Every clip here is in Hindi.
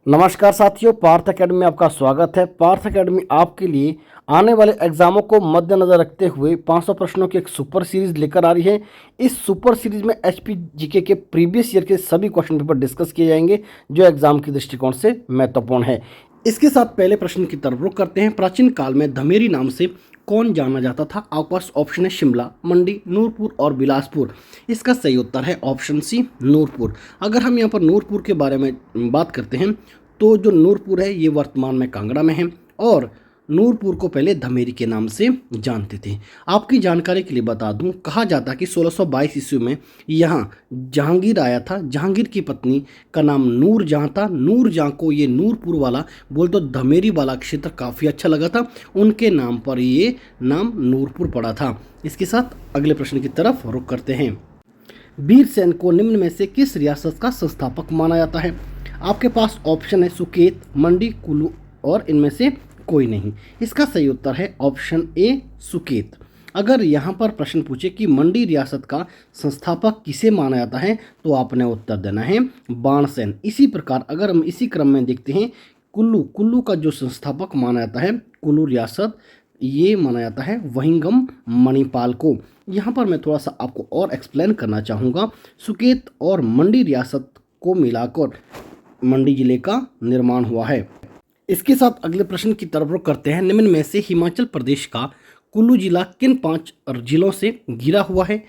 नमस्कार साथियों, पार्थ एकेडमी में आपका स्वागत है। पार्थ एकेडमी आपके लिए आने वाले एग्जामों को मद्देनजर रखते हुए 500 प्रश्नों की एक सुपर सीरीज लेकर आ रही है। इस सुपर सीरीज में एचपी जीके के प्रीवियस ईयर के सभी क्वेश्चन पेपर डिस्कस किए जाएंगे जो एग्जाम के दृष्टिकोण से महत्वपूर्ण है। इसके साथ पहले प्रश्न की तरफ रुख करते हैं। प्राचीन काल में धमेरी नाम से कौन जाना जाता था? आपके पास ऑप्शन है शिमला, मंडी, नूरपुर और बिलासपुर। इसका सही उत्तर है ऑप्शन सी, नूरपुर। अगर हम यहाँ पर नूरपुर के बारे में बात करते हैं तो जो नूरपुर है ये वर्तमान में कांगड़ा में है और नूरपुर को पहले धमेरी के नाम से जानते थे। आपकी जानकारी के लिए बता दूं, कहा जाता है कि 1622 ईस्वी में यहाँ जहांगीर आया था। जहांगीर की पत्नी का नाम नूर जहाँ था। नूर जहाँ को ये नूरपुर वाला बोल तो धमेरी वाला क्षेत्र काफ़ी अच्छा लगा था, उनके नाम पर ये नाम नूरपुर पड़ा था। इसके साथ अगले प्रश्न की तरफ रुख करते हैं। वीरसेन को निम्न में से किस रियासत का संस्थापक माना जाता है? आपके पास ऑप्शन है सुकेत, मंडी, कुल्लू और इनमें से कोई नहीं। इसका सही उत्तर है ऑप्शन ए, सुकेत। अगर यहाँ पर प्रश्न पूछे कि मंडी रियासत का संस्थापक किसे माना जाता है तो आपने उत्तर देना है बाणसेन। इसी प्रकार अगर हम इसी क्रम में देखते हैं, कुल्लू का जो संस्थापक माना जाता है, कुल्लू रियासत, ये माना जाता है वहिंगम मणिपाल को। यहाँ पर मैं थोड़ा सा आपको और एक्सप्लेन करना चाहूँगा। सुकेत और मंडी रियासत को मिलाकर मंडी जिले का निर्माण हुआ है। इसके साथ अगले प्रश्न की तरफ रुख करते हैं। निम्न में से हिमाचल प्रदेश का कुल्लू जिला किन 5 जिलों से घिरा हुआ है?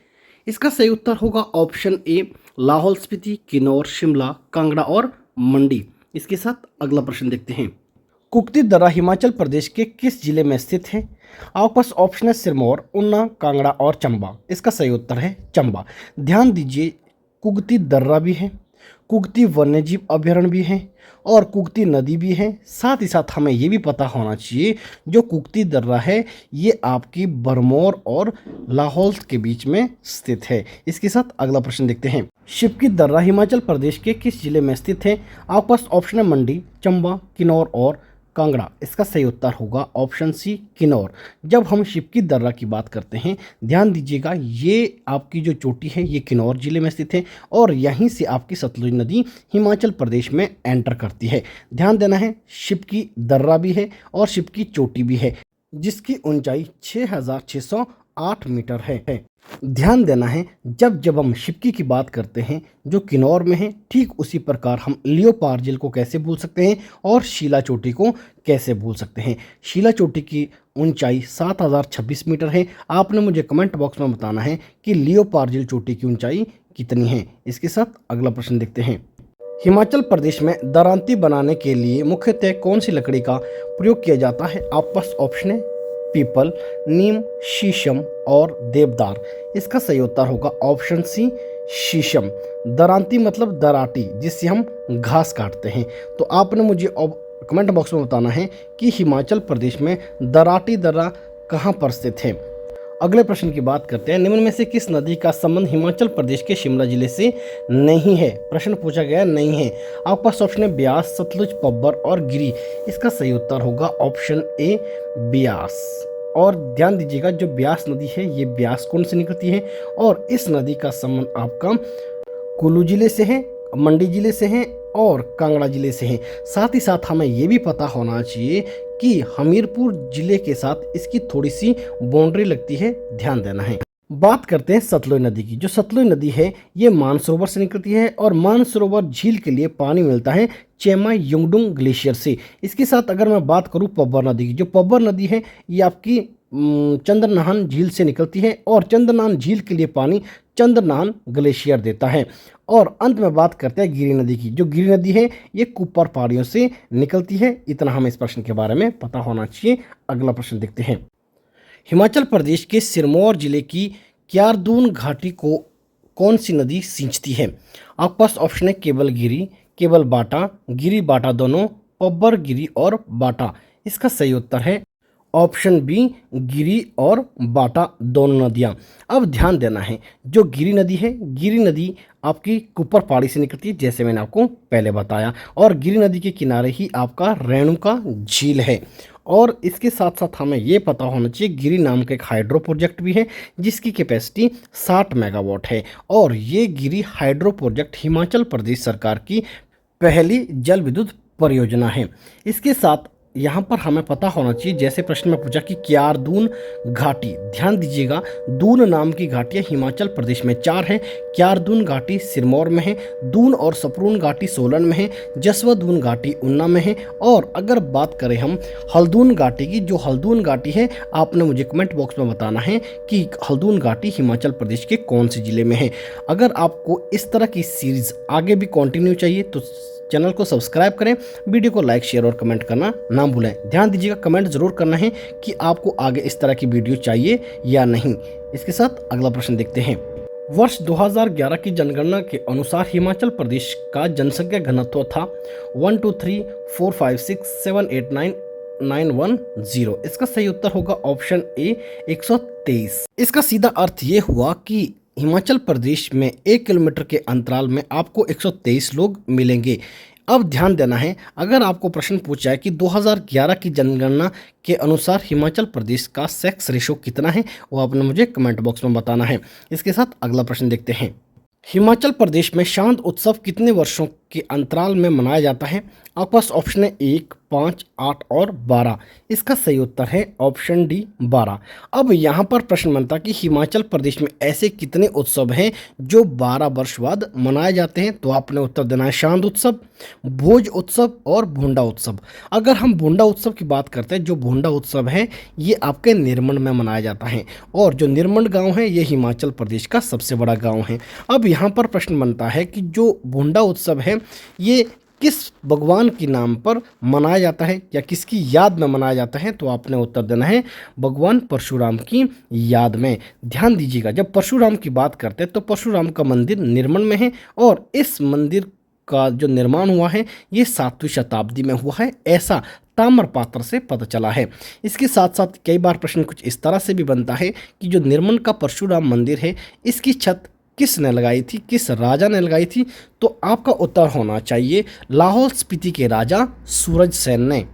इसका सही उत्तर होगा ऑप्शन ए, लाहौल स्पीति, किन्नौर, शिमला, कांगड़ा और मंडी। इसके साथ अगला प्रश्न देखते हैं। कुक्ती दर्रा हिमाचल प्रदेश के किस जिले में स्थित है? आपके पास ऑप्शन है सिरमौर, ऊना, कांगड़ा और चंबा। इसका सही उत्तर है चंबा। ध्यान दीजिए, कुक्ती दर्रा भी है, कुक्ती वन्यजीव अभयारण्य भी है और कुक्ती नदी भी है। साथ ही साथ हमें ये भी पता होना चाहिए जो कुक्ती दर्रा है ये आपकी बरमौर और लाहौल के बीच में स्थित है। इसके साथ अगला प्रश्न देखते हैं। शिवकी दर्रा हिमाचल प्रदेश के किस जिले में स्थित है? आपके पास ऑप्शन है मंडी, चंबा, किन्नौर और कांगड़ा। इसका सही उत्तर होगा ऑप्शन सी, किन्नौर। जब हम शिवकी दर्रा की बात करते हैं, ध्यान दीजिएगा, ये आपकी जो चोटी है ये किन्नौर जिले में स्थित है और यहीं से आपकी सतलुज नदी हिमाचल प्रदेश में एंटर करती है। ध्यान देना है, शिवकी दर्रा भी है और शिवकी चोटी भी है जिसकी ऊंचाई 6608 मीटर है। ध्यान देना है, जब हम शिवकी की बात करते हैं जो किन्नौर में है, ठीक उसी प्रकार हम लियोपार झील को कैसे भूल सकते हैं और शीला चोटी को कैसे भूल सकते हैं। शीला चोटी की ऊंचाई 7026 मीटर है। आपने मुझे कमेंट बॉक्स में बताना है कि लियोपार झील चोटी की ऊंचाई कितनी है। इसके साथ अगला प्रश्न देखते हैं। हिमाचल प्रदेश में दरांती बनाने के लिए मुख्यतः कौन सी लकड़ी का प्रयोग किया जाता है? आप पास ऑप्शन है पीपल, नीम, शीशम और देवदार। इसका सही उत्तर होगा ऑप्शन सी, शीशम। दरांती मतलब दराटी, जिससे हम घास काटते हैं। तो आपने मुझे कमेंट बॉक्स में बताना है कि हिमाचल प्रदेश में दराटी दर्रा कहाँ पर स्थित है। अगले प्रश्न की बात करते हैं। निम्न में से किस नदी का संबंध हिमाचल प्रदेश के शिमला जिले से नहीं है? प्रश्न पूछा गया नहीं है। आपके पास ऑप्शन है ब्यास, सतलुज, पब्बर और गिरी। इसका सही उत्तर होगा ऑप्शन ए, ब्यास। और ध्यान दीजिएगा, जो ब्यास नदी है ये ब्यास कुंड से निकलती है और इस नदी का संबंध आपका कुल्लू जिले से है, मंडी जिले से है और कांगड़ा जिले से है। साथ ही साथ हमें ये भी पता होना चाहिए कि हमीरपुर जिले के साथ इसकी थोड़ी सी बाउंड्री लगती है, ध्यान देना है। बात करते हैं सतलुज नदी की। जो सतलुज नदी है ये मानसरोवर से निकलती है और मानसरोवर झील के लिए पानी मिलता है चेमा युंगडुंग ग्लेशियर से। इसके साथ अगर मैं बात करूं पब्बर नदी की, जो पब्बर नदी है ये आपकी चंद्रनाहन झील से निकलती है और चंद्रनाहन झील के लिए पानी चंद्रनाहन ग्लेशियर देता है। और अंत में बात करते हैं गिरी नदी की। जो गिरी नदी है ये कुप्पर पहाड़ियों से निकलती है। इतना हमें इस प्रश्न के बारे में पता होना चाहिए। अगला प्रश्न देखते हैं। हिमाचल प्रदेश के सिरमौर जिले की क्यारदून घाटी को कौन सी नदी सींचती है? आपके पास ऑप्शन है केवल गिरी, केवल बाटा, गिरी बाटा दोनों, पब्बर गिरी और बाटा। इसका सही उत्तर है ऑप्शन बी, गिरी और बाटा दोनों नदियां। अब ध्यान देना है, जो गिरी नदी है, गिरी नदी आपकी कुप्पर पहाड़ी से निकलती है जैसे मैंने आपको पहले बताया और गिरी नदी के किनारे ही आपका रेणुका झील है। और इसके साथ साथ हमें ये पता होना चाहिए गिरी नाम का एक हाइड्रो प्रोजेक्ट भी है जिसकी कैपेसिटी 60 मेगावाट है और ये गिरी हाइड्रो प्रोजेक्ट हिमाचल प्रदेश सरकार की पहली जल विद्युत परियोजना है। इसके साथ यहाँ पर हमें पता होना चाहिए, जैसे प्रश्न में पूछा कि क्यारदून घाटी, ध्यान दीजिएगा दून नाम की घाटियाँ हिमाचल प्रदेश में 4 हैं। क्यारदून घाटी सिरमौर में है, दून और सपरून घाटी सोलन में है, जसवंतदून घाटी ऊना में है। और अगर बात करें हम हल्दून घाटी की, जो हल्दून घाटी है आपने मुझे कमेंट बॉक्स में बताना है कि हल्दून घाटी हिमाचल प्रदेश के कौन से ज़िले में है। अगर आपको इस तरह की सीरीज़ आगे भी कंटिन्यू चाहिए तो चैनल को सब्सक्राइब करें, वीडियो को लाइक शेयर और कमेंट करना ना भूलें। ध्यान दीजिएगा कमेंट जरूर करना है कि आपको आगे इस तरह की वीडियो चाहिए या नहीं। इसके साथ अगला प्रश्न देखते हैं। वर्ष 2011 की जनगणना के अनुसार हिमाचल प्रदेश का जनसंख्या घनत्व था 1234567899110। इसका सही उत्तर होगा ऑप्शन ए 123। इसका सीधा अर्थ ये हुआ कि हिमाचल प्रदेश में 1 किलोमीटर के अंतराल में आपको 123 लोग मिलेंगे। अब ध्यान देना है, अगर आपको प्रश्न पूछा है कि 2011 की जनगणना के अनुसार हिमाचल प्रदेश का सेक्स रेशो कितना है, वो आपने मुझे कमेंट बॉक्स में बताना है। इसके साथ अगला प्रश्न देखते हैं। हिमाचल प्रदेश में शांत उत्सव कितने वर्षों के अंतराल में मनाया जाता है? आपके पास ऑप्शन है 1, 5, 8 और 12। इसका सही उत्तर है ऑप्शन डी 12। अब यहाँ पर प्रश्न बनता है कि हिमाचल प्रदेश में ऐसे कितने उत्सव हैं जो 12 वर्ष बाद मनाए जाते हैं? तो आपने उत्तर देना है शांत उत्सव, भोज उत्सव और भूंडा उत्सव। अगर हम भूंडा उत्सव की बात करते हैं, जो भूंडा उत्सव है ये आपके निरमंड में मनाया जाता है, और जो निरमंड गाँव है ये हिमाचल प्रदेश का सबसे बड़ा गाँव है। अब यहाँ पर प्रश्न बनता है कि जो भूंडा उत्सव है ये किस भगवान के नाम पर मनाया जाता है या किसकी याद में मनाया जाता है? तो आपने उत्तर देना है भगवान परशुराम की याद में। ध्यान दीजिएगा, जब परशुराम की बात करते हैं तो परशुराम का मंदिर निरमंड में है, और इस मंदिर का जो निर्माण हुआ है ये 7वीं शताब्दी में हुआ है, ऐसा ताम्रपात्र से पता चला है। इसके साथ साथ कई बार प्रश्न कुछ इस तरह से भी बनता है कि जो निरमंड का परशुराम मंदिर है इसकी छत किसने लगाई थी, किस राजा ने लगाई थी? तो आपका उत्तर होना चाहिए लाहौल स्पीति के राजा सूरज सेन ने।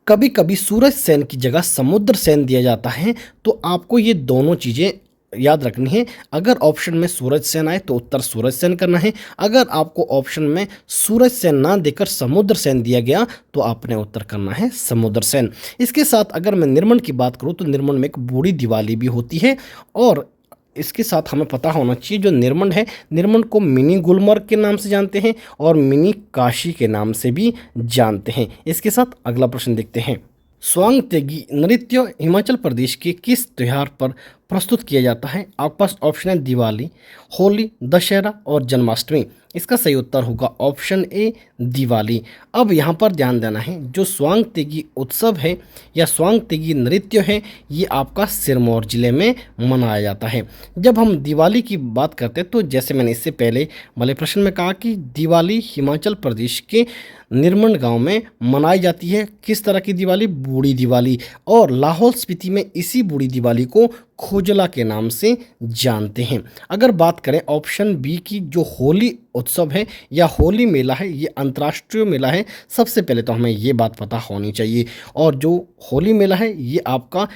कभी कभी सूरज सेन की जगह समुद्र सेन दिया जाता है, तो आपको ये दोनों चीज़ें याद रखनी है। अगर ऑप्शन में सूरज सेन आए तो उत्तर सूरज सेन करना है। अगर आपको ऑप्शन में सूरज सेन ना देकर समुद्र सेन दिया गया तो आपने उत्तर करना है समुद्र सेन। इसके साथ अगर मैं निरमंड की बात करूँ तो निरमंड में एक बूढ़ी दिवाली भी होती है, और इसके साथ हमें पता होना चाहिए जो निरमंड है, निरमंड को मिनी गुलमर्ग के नाम से जानते हैं और मिनी काशी के नाम से भी जानते हैं। इसके साथ अगला प्रश्न देखते हैं। स्वांग तेगी नृत्य हिमाचल प्रदेश के किस त्योहार पर प्रस्तुत किया जाता है? आपके पास ऑप्शन है दिवाली, होली, दशहरा और जन्माष्टमी। इसका सही उत्तर होगा ऑप्शन ए दिवाली। अब यहाँ पर ध्यान देना है, जो स्वांग तेगी उत्सव है या स्वांग तेगी नृत्य है ये आपका सिरमौर जिले में मनाया जाता है। जब हम दिवाली की बात करते हैं तो जैसे मैंने इससे पहले वाले प्रश्न में कहा कि दिवाली हिमाचल प्रदेश के निरमंड गांव में मनाई जाती है। किस तरह की दिवाली? बूढ़ी दिवाली। और लाहौल स्पीति में इसी बूढ़ी दिवाली को खोजला के नाम से जानते हैं। अगर बात करें ऑप्शन बी की, जो होली उत्सव है या होली मेला है ये अंतर्राष्ट्रीय मेला है, सबसे पहले तो हमें ये बात पता होनी चाहिए। और जो होली मेला है ये आपका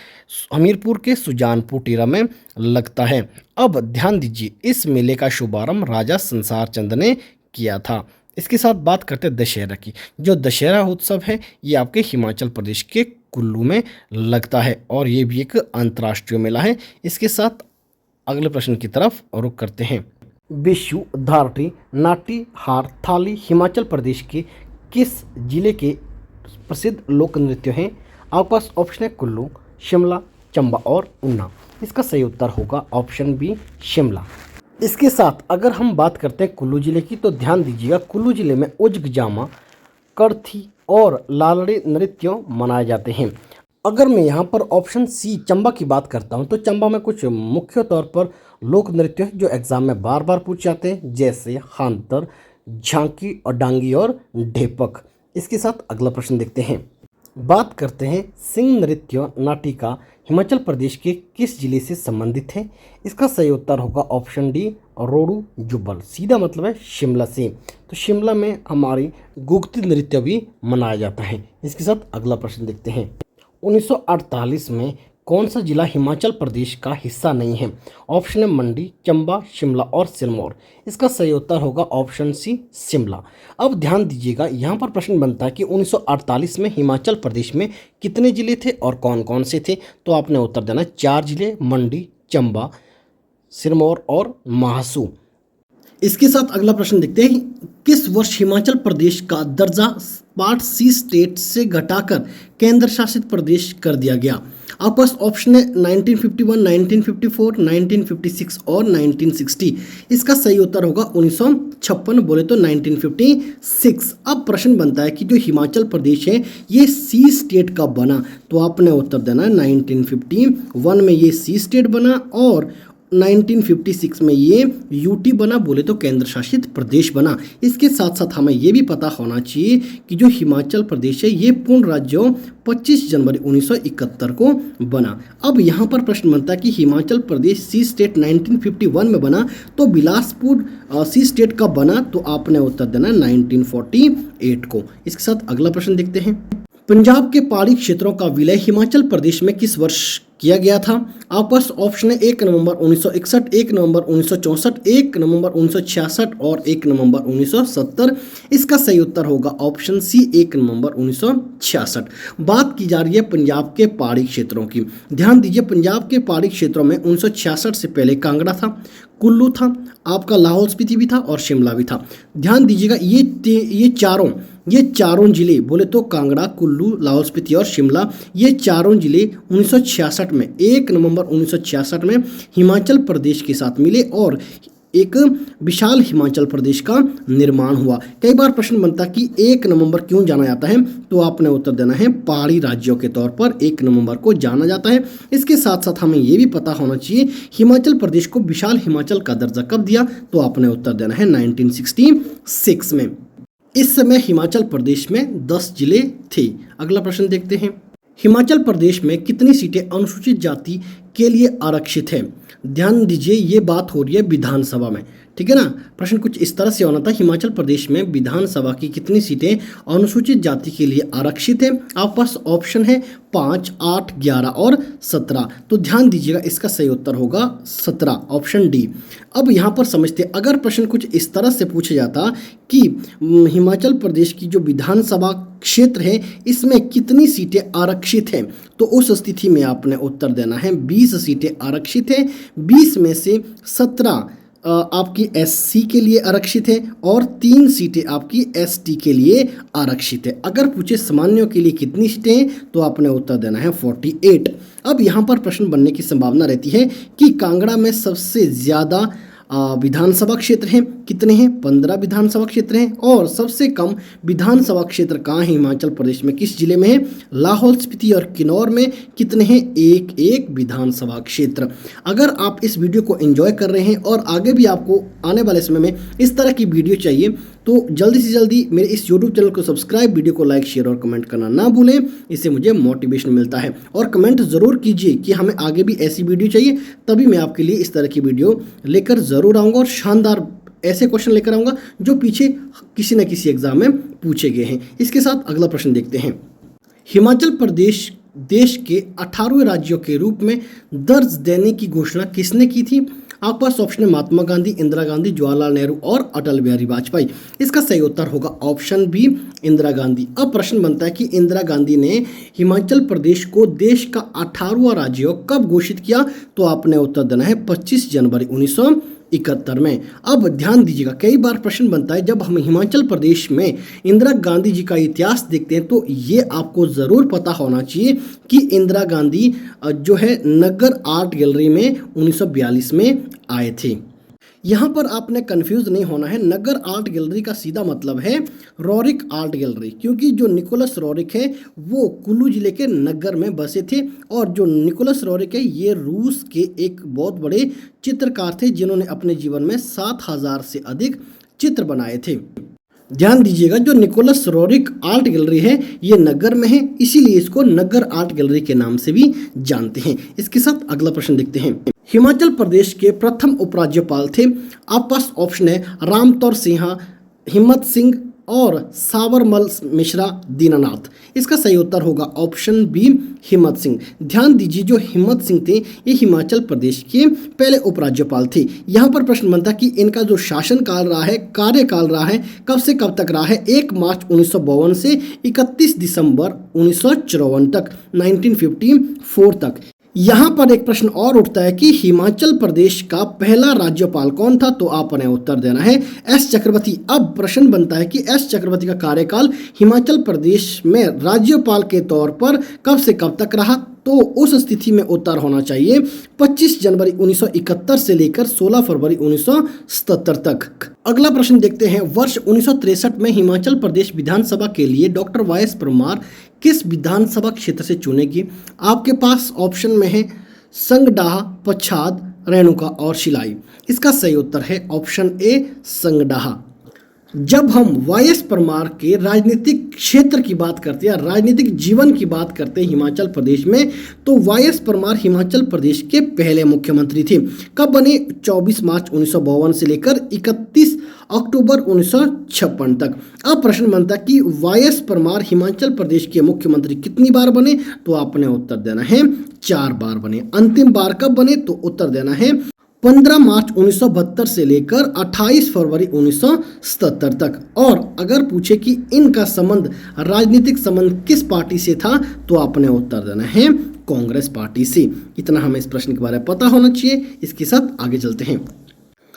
हमीरपुर के सुजानपुर टीरा में लगता है। अब ध्यान दीजिए, इस मेले का शुभारंभ राजा संसार चंद ने किया था। इसके साथ बात करते हैं दशहरा की। जो दशहरा उत्सव है ये आपके हिमाचल प्रदेश के कुल्लू में लगता है, और ये भी एक अंतर्राष्ट्रीय मेला है। इसके साथ अगले प्रश्न की तरफ रुख करते हैं। बिशु धारटी नाटी हार थाली हिमाचल प्रदेश के किस जिले के प्रसिद्ध लोक नृत्य हैं? आपके पास ऑप्शन है कुल्लू, शिमला, चंबा और ऊना। इसका सही उत्तर होगा ऑप्शन बी शिमला। इसके साथ अगर हम बात करते हैं कुल्लू जिले की तो ध्यान दीजिएगा, कुल्लू जिले में उजगजामा, करथी और लालड़ी नृत्य मनाए जाते हैं। अगर मैं यहाँ पर ऑप्शन सी चंबा की बात करता हूँ तो चंबा में कुछ मुख्य तौर पर लोक नृत्य है जो एग्जाम में बार बार पूछ जाते हैं, जैसे हांतर, झांकी और डांगी और ढेपक। इसके साथ अगला प्रश्न देखते हैं। बात करते हैं सिंह नृत्य नाटिका हिमाचल प्रदेश के किस जिले से संबंधित है? इसका सही उत्तर होगा ऑप्शन डी रोडू जुब्बल। सीधा मतलब है शिमला से। तो शिमला में हमारी गुगती नृत्य भी मनाया जाता है। इसके साथ अगला प्रश्न देखते हैं। 1948 में कौन सा जिला हिमाचल प्रदेश का हिस्सा नहीं है? ऑप्शन है मंडी, चंबा, शिमला और सिरमौर। इसका सही उत्तर होगा ऑप्शन सी, शिमला। अब ध्यान दीजिएगा, यहाँ पर प्रश्न बनता है कि 1948 में हिमाचल प्रदेश में कितने जिले थे और कौन कौन से थे? तो आपने उत्तर देना 4 जिले, मंडी, चंबा, सिरमौर और महासू। इसके साथ अगला प्रश्न देखते हैं, किस वर्ष हिमाचल प्रदेश का दर्जा पार्ट सी स्टेट से घटाकर केंद्र शासित प्रदेश कर दिया गया? आपके पास ऑप्शन है 1951, 1954, 1956 और 1960। इसका सही उत्तर होगा 1956, बोले तो 1956। अब प्रश्न बनता है कि जो हिमाचल प्रदेश है ये सी स्टेट कब बना? तो आपने उत्तर देना है 1951 में ये सी स्टेट बना और 1956 में ये यूटी बना, बोले तो केंद्र शासित प्रदेश बना। इसके साथ साथ हमें ये भी पता होना चाहिए कि जो हिमाचल प्रदेश है ये पूर्ण राज्य 25 जनवरी 1971 को बना। अब यहाँ पर प्रश्न बनता है कि हिमाचल प्रदेश सी स्टेट 1951 में बना, तो बिलासपुर सी स्टेट कब बना? तो आपने उत्तर देना 1948 को। इसके साथ अगला प्रश्न देखते हैं, पंजाब के पहाड़ी क्षेत्रों का विलय हिमाचल प्रदेश में किस वर्ष किया गया था? आपके पास ऑप्शन है 1 नवंबर 1961, 1 नवंबर 1964, 1 नवंबर 1966 और 1 नवंबर 1970। इसका सही उत्तर होगा ऑप्शन सी, 1 नवंबर 1966। बात की जा रही है पंजाब के पहाड़ी क्षेत्रों की। ध्यान दीजिए, पंजाब के पहाड़ी क्षेत्रों में 1966 से पहले कांगड़ा था, कुल्लू था, आपका लाहौल स्पीति भी था और शिमला भी था। ध्यान दीजिएगा, ये चारों जिले, बोले तो कांगड़ा, कुल्लू, लाहौल स्पीति और शिमला, ये चारों जिले 1966 में 1 नवंबर 1966 में हिमाचल प्रदेश के साथ मिले और एक विशाल हिमाचल प्रदेश का निर्माण हुआ। कई बार प्रश्न बनता है कि 1 नवंबर क्यों जाना जाता है? तो आपने उत्तर देना है पहाड़ी राज्यों के तौर पर 1 नवंबर को जाना जाता है। इसके साथ साथ हमें यह भी पता होना चाहिए हिमाचल प्रदेश को विशाल हिमाचल का दर्जा कब दिया? तो आपने उत्तर देना है 1966 में। इस समय हिमाचल प्रदेश में 10 जिले थे। अगला प्रश्न देखते हैं, हिमाचल प्रदेश में कितनी सीटें अनुसूचित जाति के लिए आरक्षित है? ध्यान दीजिए, ये बात हो रही है विधानसभा में, ठीक है ना। प्रश्न कुछ इस तरह से होना था, हिमाचल प्रदेश में विधानसभा की कितनी सीटें अनुसूचित जाति के लिए आरक्षित है? आपके पास ऑप्शन है 5, 8, 11 और 17। तो ध्यान दीजिएगा, इसका सही उत्तर होगा 17, ऑप्शन डी। अब यहाँ पर समझते, अगर प्रश्न कुछ इस तरह से पूछा जाता कि हिमाचल प्रदेश की जो विधानसभा क्षेत्र है इसमें कितनी सीटें आरक्षित हैं, तो उस स्थिति में आपने उत्तर देना है 20 सीटें आरक्षित है। 20 में से 17 आपकी एससी के लिए आरक्षित है और 3 सीटें आपकी एसटी के लिए आरक्षित है। अगर पूछे सामान्यों के लिए कितनी सीटें हैं, तो आपने उत्तर देना है 48। अब यहाँ पर प्रश्न बनने की संभावना रहती है कि कांगड़ा में सबसे ज़्यादा विधानसभा क्षेत्र हैं, कितने हैं? 15 विधानसभा क्षेत्र हैं। और सबसे कम विधानसभा क्षेत्र कहाँ है हिमाचल प्रदेश में, किस जिले में है? लाहौल स्पीति और किन्नौर में कितने हैं? 1 विधानसभा क्षेत्र। अगर आप इस वीडियो को एंजॉय कर रहे हैं और आगे भी आपको आने वाले समय में इस तरह की वीडियो चाहिए, तो जल्दी से जल्दी मेरे इस यूट्यूब चैनल को सब्सक्राइब, वीडियो को लाइक, शेयर और कमेंट करना ना भूलें, इससे मुझे मोटिवेशन मिलता है। और कमेंट ज़रूर कीजिए कि हमें आगे भी ऐसी वीडियो चाहिए, तभी मैं आपके लिए इस तरह की वीडियो लेकर ज़रूर आऊँगा और शानदार ऐसे क्वेश्चन लेकर आऊँगा जो पीछे किसी न किसी एग्जाम में पूछे गए हैं। इसके साथ अगला प्रश्न देखते हैं, हिमाचल प्रदेश देश के 18वें राज्यों के रूप में दर्ज देने की घोषणा किसने की थी? आपके पास ऑप्शन है महात्मा गांधी, इंदिरा गांधी, जवाहरलाल नेहरू और अटल बिहारी वाजपेयी। इसका सही उत्तर होगा ऑप्शन बी, इंदिरा गांधी। अब प्रश्न बनता है कि इंदिरा गांधी ने हिमाचल प्रदेश को देश का 18वां राज्य कब घोषित किया? तो आपने उत्तर देना है 25 जनवरी 1971 में। अब ध्यान दीजिएगा, कई बार प्रश्न बनता है जब हम हिमाचल प्रदेश में इंदिरा गांधी जी का इतिहास देखते हैं तो ये आपको ज़रूर पता होना चाहिए कि इंदिरा गांधी जो है नगर आर्ट गैलरी में 1942 में आए थे। यहाँ पर आपने कंफ्यूज नहीं होना है, नगर आर्ट गैलरी का सीधा मतलब है रोरिक आर्ट गैलरी, क्योंकि जो निकोलस रोरिक है वो कुल्लू जिले के नगर में बसे थे और जो निकोलस रोरिक है ये रूस के एक बहुत बड़े चित्रकार थे जिन्होंने अपने जीवन में 7000 से अधिक चित्र बनाए थे। ध्यान दीजिएगा, जो निकोलस रोरिक आर्ट गैलरी है ये नगर में है, इसीलिए इसको नगर आर्ट गैलरी के नाम से भी जानते हैं। इसके साथ अगला प्रश्न देखते हैं, हिमाचल प्रदेश के प्रथम उपराज्यपाल थे? आपके पास ऑप्शन है रामतौर सिन्हा, हिम्मत सिंह और साबरमल मिश्रा दीनानाथ। इसका सही उत्तर होगा ऑप्शन बी हिम्मत सिंह। ध्यान दीजिए, जो हिम्मत सिंह थे ये हिमाचल प्रदेश के पहले उपराज्यपाल थे। यहाँ पर प्रश्न बनता कि इनका जो शासनकाल रहा है, कार्यकाल रहा है, कब से कब तक रहा है? 1 मार्च 1952 से 31 दिसंबर 1954 तक, 1954 तक। यहाँ पर एक प्रश्न और उठता है कि हिमाचल प्रदेश का पहला राज्यपाल कौन था? तो आपने उत्तर देना है एस चक्रवर्ती। अब प्रश्न बनता है कि एस चक्रवर्ती का कार्यकाल हिमाचल प्रदेश में राज्यपाल के तौर पर कब से कब तक रहा? तो उस स्थिति में उत्तर होना चाहिए 25 जनवरी 1971 से लेकर 16 फरवरी 1977 तक। अगला प्रश्न देखते हैं, वर्ष 1963 में हिमाचल प्रदेश विधानसभा के लिए डॉक्टर वाई.एस. परमार किस विधानसभा क्षेत्र से चुने गए? आपके पास ऑप्शन में है संगडाहा, पच्छाद, रेणुका और शिलाई। इसका सही उत्तर है ऑप्शन ए संगडाहा। जब हम वाई.एस. परमार के राजनीतिक क्षेत्र की बात करते हैं, राजनीतिक जीवन की बात करते हैं हिमाचल प्रदेश में, तो वाई.एस. परमार हिमाचल प्रदेश के पहले मुख्यमंत्री थे। कब बने? 24 मार्च 1952 से लेकर 31 अक्टूबर 1956 तक। अब प्रश्न बनता कि वाई.एस. परमार हिमाचल प्रदेश के मुख्यमंत्री कितनी बार बने? तो आपने उत्तर देना है 4 बार बने। अंतिम बार कब बने? तो उत्तर देना है 15 मार्च 1972 से लेकर 28 फरवरी 1977 तक। और अगर पूछे कि इनका संबंध, राजनीतिक संबंध किस पार्टी से था, तो आपने उत्तर देना है कांग्रेस पार्टी से। इतना हमें इस प्रश्न के बारे में पता होना चाहिए। इसके साथ आगे चलते हैं।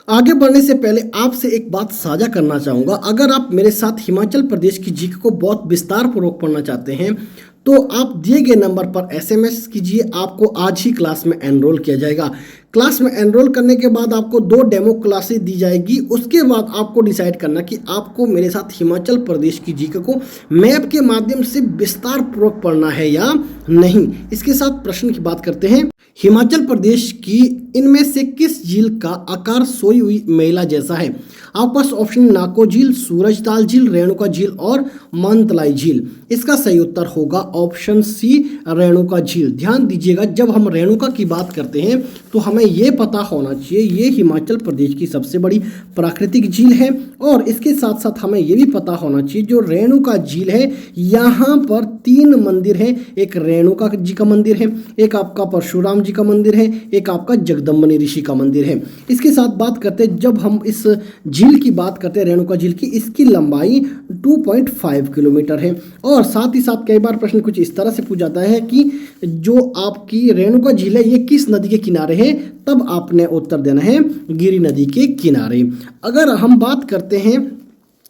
आगे बढ़ने से पहले आपसे एक बात साझा करना चाहूँगा। अगर आप मेरे साथ हिमाचल प्रदेश की जीके को बहुत विस्तार पूर्वक पढ़ना चाहते हैं तो आप दिए गए नंबर पर SMS कीजिए। आपको आज ही क्लास में एनरोल किया जाएगा। क्लास में एनरोल करने के बाद आपको 2 डेमो क्लासेस दी जाएगी। उसके बाद आपको डिसाइड करना कि आपको मेरे साथ हिमाचल प्रदेश की जीके को मैप के माध्यम से विस्तार पूर्वक पढ़ना है या नहीं। इसके साथ प्रश्न की बात करते हैं। हिमाचल प्रदेश की इनमें से किस झील का आकार सोई हुई महिला जैसा है? आपके पास ऑप्शन नाको झील, सूरजताल झील, रेणुका झील और मानतलाई झील। इसका सही उत्तर होगा ऑप्शन सी रेणुका झील। ध्यान दीजिएगा, जब हम रेणुका की बात करते हैं तो हमें ये पता होना चाहिए ये हिमाचल प्रदेश की सबसे बड़ी प्राकृतिक झील है। और इसके साथ साथ हमें ये भी पता होना चाहिए जो रेणुका झील है, यहाँ पर 3 मंदिर हैं। एक रेणुका जी का मंदिर है, एक आपका परशुराम जी का मंदिर है, एक आपका जगदम्बनी ऋषि का मंदिर है। इसके साथ बात करते हैं, जब हम इस झील की बात करते हैं रेणुका झील की, इसकी लंबाई 2.5 किलोमीटर है। और साथ ही साथ कई बार प्रश्न कुछ इस तरह से पूछा जाता है कि जो आपकी रेणुका झील है ये किस नदी के किनारे है? तब आपने उत्तर देना है गिरी नदी के किनारे। अगर हम बात करते हैं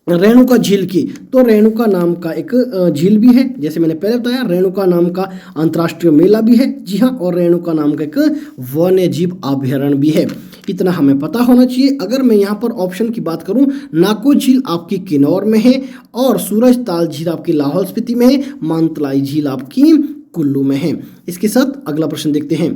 रेणुका झील की, तो रेणुका नाम का एक झील भी है, जैसे मैंने पहले बताया। रेणुका नाम का अंतर्राष्ट्रीय मेला भी है, जी हाँ। और रेणुका नाम का एक वन्य जीव अभयारण्य भी है। इतना हमें पता होना चाहिए। अगर मैं यहाँ पर ऑप्शन की बात करूँ, नाको झील आपकी किन्नौर में है और सूरजताल झील आपकी लाहौल स्पीति में है, मानतलाई झील आपकी कुल्लू में है। इसके साथ अगला प्रश्न देखते हैं।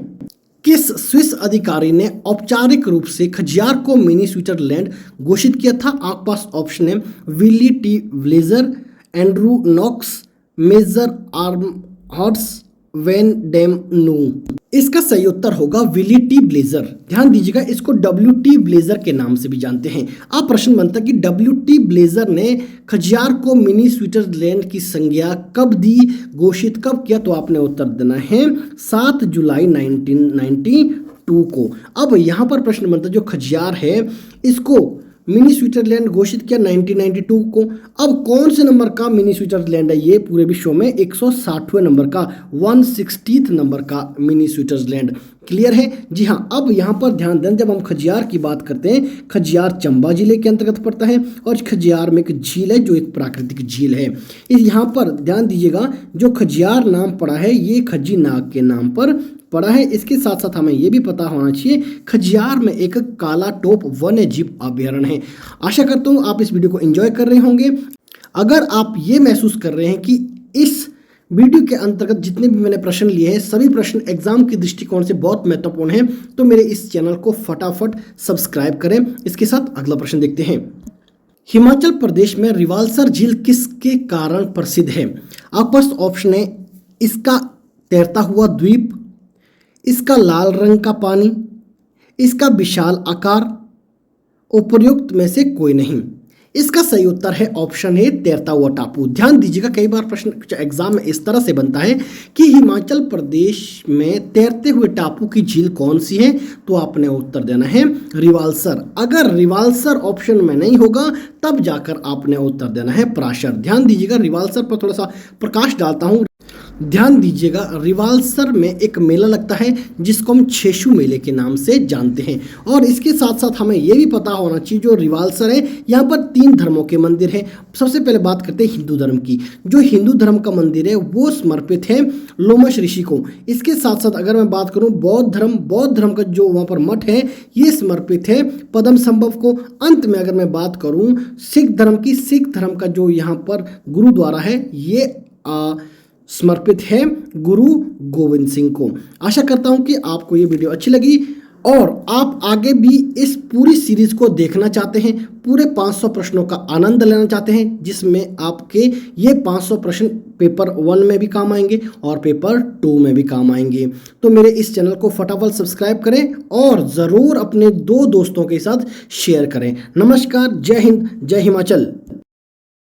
किस स्विस अधिकारी ने औपचारिक रूप से खजियार को मिनी स्विट्जरलैंड घोषित किया था? आपके पास ऑप्शन है Willy T Blazer, Andrew Knox, major आर्महर्ट्स, वेन डेम नू। इसका सही उत्तर होगा विली टी ब्लेजर। ध्यान दीजिएगा, इसको WT ब्लेजर के नाम से भी जानते हैं। अब प्रश्न बनता है कि WT ब्लेजर ने खजियार को मिनी स्विट्जरलैंड की संज्ञा कब दी, घोषित कब किया? तो आपने उत्तर देना है 7 जुलाई 1992 को। अब यहाँ पर प्रश्न बनता है, जो खजियार है इसको मिनी स्विट्जरलैंड घोषित किया 1992 को। अब कौन से नंबर का मिनी स्विट्जरलैंड है? ये पूरे विश्व में 160वें नंबर का, 160th नंबर का मिनी स्विट्जरलैंड। क्लियर है? जी हाँ। अब यहाँ पर ध्यान दें, जब हम खजियार की बात करते हैं, खजियार चंबा जिले के अंतर्गत पड़ता है और खजियार में एक झील है जो एक प्राकृतिक झील है। यहाँ पर ध्यान दीजिएगा, जो खजियार नाम पड़ा है ये खजी नाग के नाम पर पड़ा है। इसके साथ साथ हमें यह भी पता होना चाहिए खजियार में एक काला टोप वन्य जीव अभयारण्य है। आशा करता हूँ आप इस वीडियो को एंजॉय कर रहे होंगे। अगर आप ये महसूस कर रहे हैं कि इस वीडियो के अंतर्गत जितने भी मैंने प्रश्न लिए हैं सभी प्रश्न एग्जाम के दृष्टिकोण से बहुत महत्वपूर्ण हैं, तो मेरे इस चैनल को फटाफट सब्सक्राइब करें। इसके साथ अगला प्रश्न देखते हैं। हिमाचल प्रदेश में रिवाल्सर झील किसके कारण प्रसिद्ध है? आपके पास ऑप्शन है इसका तैरता हुआ द्वीप, इसका लाल रंग का पानी, इसका विशाल आकार, उपर्युक्त में से कोई नहीं। इसका सही उत्तर है ऑप्शन ए तैरता हुआ टापू। ध्यान दीजिएगा, कई बार प्रश्न एग्जाम में इस तरह से बनता है कि हिमाचल प्रदेश में तैरते हुए टापू की झील कौन सी है, तो आपने उत्तर देना है रिवाल्सर। अगर रिवाल्सर ऑप्शन में नहीं होगा तब जाकर आपने उत्तर देना है पराशर। ध्यान दीजिएगा, रिवाल्सर पर थोड़ा सा प्रकाश डालता हूँ। ध्यान दीजिएगा, रिवाल्सर में एक मेला लगता है जिसको हम छेशु मेले के नाम से जानते हैं। और इसके साथ साथ हमें यह भी पता होना चाहिए जो रिवाल्सर है यहाँ पर 3 धर्मों के मंदिर हैं। सबसे पहले बात करते हैं हिंदू धर्म की। जो हिंदू धर्म का मंदिर है वो समर्पित है लोमश ऋषि को। इसके साथ साथ अगर मैं बात करूँ बौद्ध धर्म का जो वहाँ पर मठ है ये समर्पित है पद्म संभव को। अंत में अगर मैं बात करूँ सिख धर्म का जो यहाँ पर गुरुद्वारा है ये समर्पित है गुरु गोविंद सिंह को। आशा करता हूं कि आपको ये वीडियो अच्छी लगी और आप आगे भी इस पूरी सीरीज को देखना चाहते हैं, पूरे 500 प्रश्नों का आनंद लेना चाहते हैं जिसमें आपके ये 500 प्रश्न पेपर 1 में भी काम आएंगे और पेपर 2 में भी काम आएंगे। तो मेरे इस चैनल को फटाफट सब्सक्राइब करें और ज़रूर अपने 2 दोस्तों के साथ शेयर करें। नमस्कार, जय हिंद, जय हिमाचल।